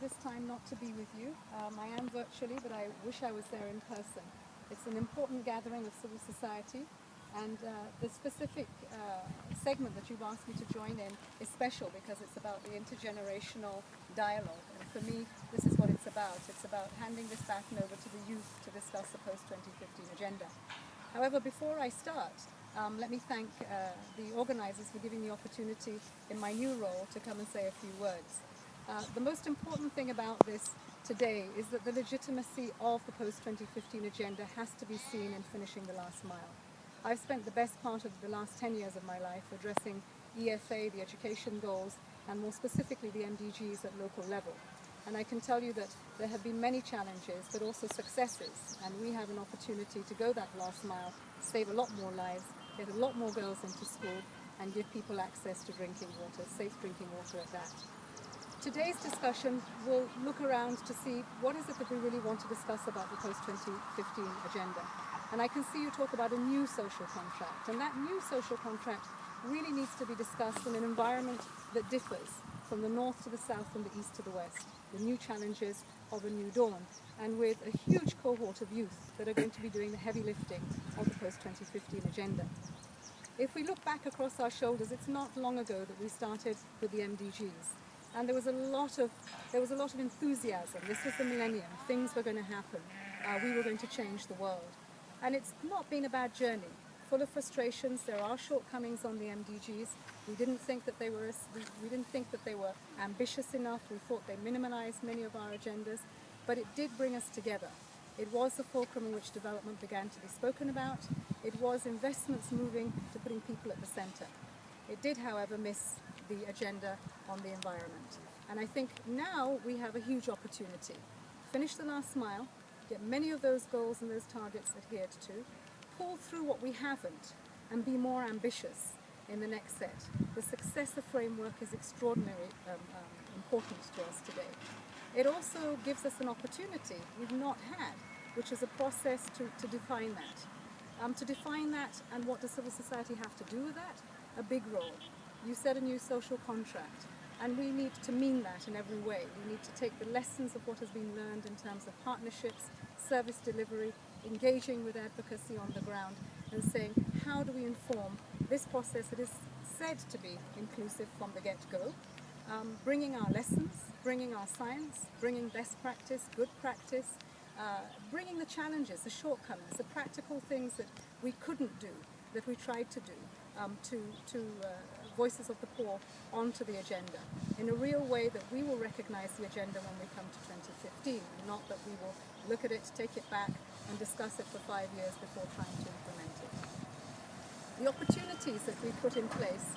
this time not to be with you. I am virtually, but I wish I was there in person. It's an important gathering of civil society, and the specific segment that you've asked me to join in is special because it's about the intergenerational dialogue. And for me, this is what it's about. It's about handing this baton over to the youth to discuss the post-2015 agenda. However, before I start, let me thank the organisers for giving the opportunity in my new role to come and say a few words. The most important thing about this today is that the legitimacy of the post-2015 agenda has to be seen in finishing the last mile. I've spent the best part of the last 10 years of my life addressing EFA, the education goals, and more specifically the MDGs at local level. And I can tell you that there have been many challenges, but also successes, and we have an opportunity to go that last mile, save a lot more lives, get a lot more girls into school, and give people access to drinking water, safe drinking water at that. Today's discussion will look around to see what is it that we really want to discuss about the post-2015 agenda. And I can see you talk about a new social contract, and that new social contract really needs to be discussed in an environment that differs from the north to the south and the east to the west, the new challenges of a new dawn, and with a huge cohort of youth that are going to be doing the heavy lifting of the post-2015 agenda. If we look back across our shoulders, it's not long ago that we started with the MDGs, and there was a lot of enthusiasm. This was the millennium. Things were going to happen. We were going to change the world, and it's not been a bad journey. Full of frustrations. There are shortcomings on the MDGs. We didn't think that they were ambitious enough. We thought they minimalized many of our agendas, but it did bring us together. It was the fulcrum in which development began to be spoken about. It was investments moving to putting people at the center. It did, however, miss the agenda on the environment. And I think now we have a huge opportunity. Finish the last mile, get many of those goals and those targets adhered to, pull through what we haven't, and be more ambitious in the next set. The successor framework is extraordinarily important to us today. It also gives us an opportunity we've not had, which is a process to define that. To define that, and what does civil society have to do with that? A big role. You said a new social contract, and we need to mean that in every way. We need to take the lessons of what has been learned in terms of partnerships, service delivery, engaging with advocacy on the ground, and saying, how do we inform this process that is said to be inclusive from the get-go, bringing our lessons, bringing our science, bringing best practice, good practice, bringing the challenges, the shortcomings, the practical things that we couldn't do, that we tried to do, to voices of the poor onto the agenda in a real way that we will recognize the agenda when we come to 2015, not that we will look at it, take it back, and discuss it for 5 years before trying to implement it. The opportunities that we put in place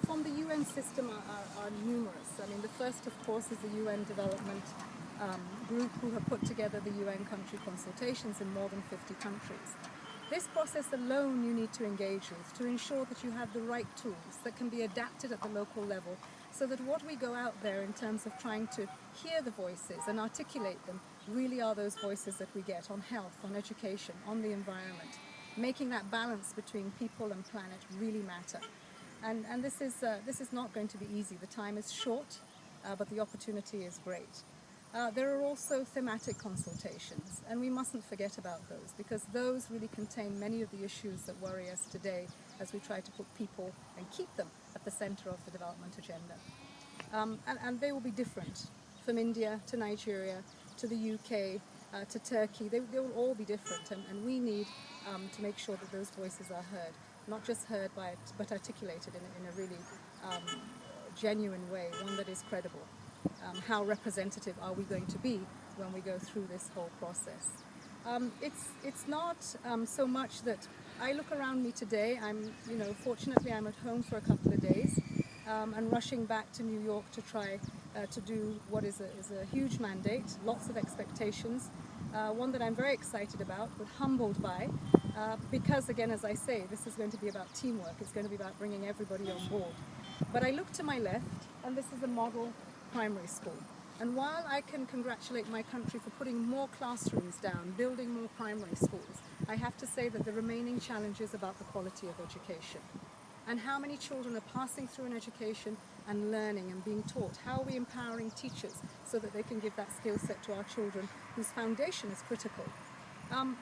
from the UN system are numerous. I mean, the first, of course, is the UN Development Group, who have put together the UN country consultations in more than 50 countries. This process alone you need to engage with to ensure that you have the right tools that can be adapted at the local level, so that what we go out there in terms of trying to hear the voices and articulate them really are those voices that we get on health, on education, on the environment, making that balance between people and planet really matter. And this is not going to be easy. The time is short, but the opportunity is great. There are also thematic consultations, and we mustn't forget about those, because those really contain many of the issues that worry us today as we try to put people and keep them at the center of the development agenda. And they will be different from India to Nigeria to the UK to Turkey. They will all be different, and we need to make sure that those voices are heard, not just heard by it, but articulated in a really genuine way, one that is credible. How representative are we going to be when we go through this whole process? It's not so much that I look around me today. Fortunately I'm at home for a couple of days and rushing back to New York to try to do what is a huge mandate, lots of expectations, one that I'm very excited about but humbled by, because again, as I say, this is going to be about teamwork. It's going to be about bringing everybody on board. But I look to my left, and this is a model primary school. And while I can congratulate my country for putting more classrooms down, building more primary schools, I have to say that the remaining challenge is about the quality of education. and how many children are passing through an education and learning and being taught? How are we empowering teachers so that they can give that skill set to our children whose foundation is critical?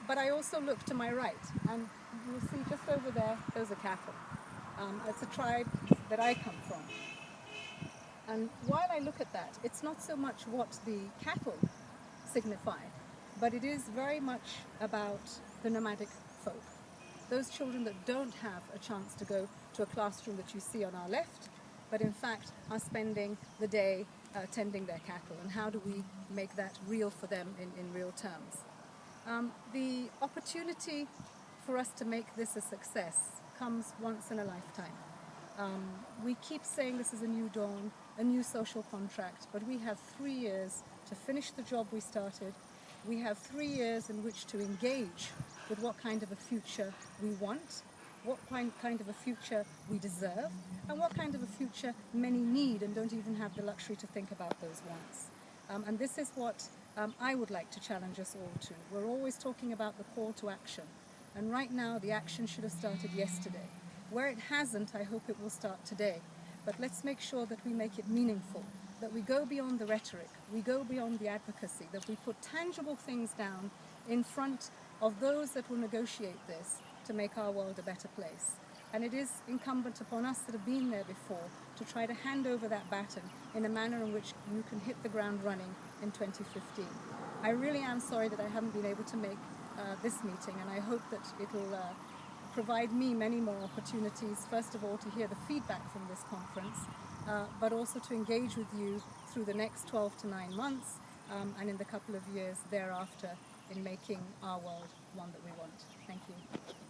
But I also look to my right, and you'll see just over there, those are cattle. It's a tribe that I come from. And while I look at that, it's not so much what the cattle signify, but it is very much about the nomadic folk. Those children that don't have a chance to go to a classroom that you see on our left, but in fact are spending the day tending their cattle. And how do we make that real for them in real terms? The opportunity for us to make this a success comes once in a lifetime. We keep saying this is a new dawn, a new social contract, but we have 3 years to finish the job we started. We have 3 years in which to engage with what kind of a future we want, what kind of a future we deserve, and what kind of a future many need and don't even have the luxury to think about those wants. And this is what I would like to challenge us all to. We're always talking about the call to action, and right now the action should have started yesterday. Where it hasn't, I hope it will start today. But let's make sure that we make it meaningful, that we go beyond the rhetoric, we go beyond the advocacy, that we put tangible things down in front of those that will negotiate this to make our world a better place. And it is incumbent upon us that have been there before to try to hand over that baton in a manner in which you can hit the ground running in 2015. I really am sorry that I haven't been able to make this meeting, and I hope that it will provide me many more opportunities, first of all to hear the feedback from this conference, but also to engage with you through the next 12 to 9 months and in the couple of years thereafter in making our world one that we want. Thank you.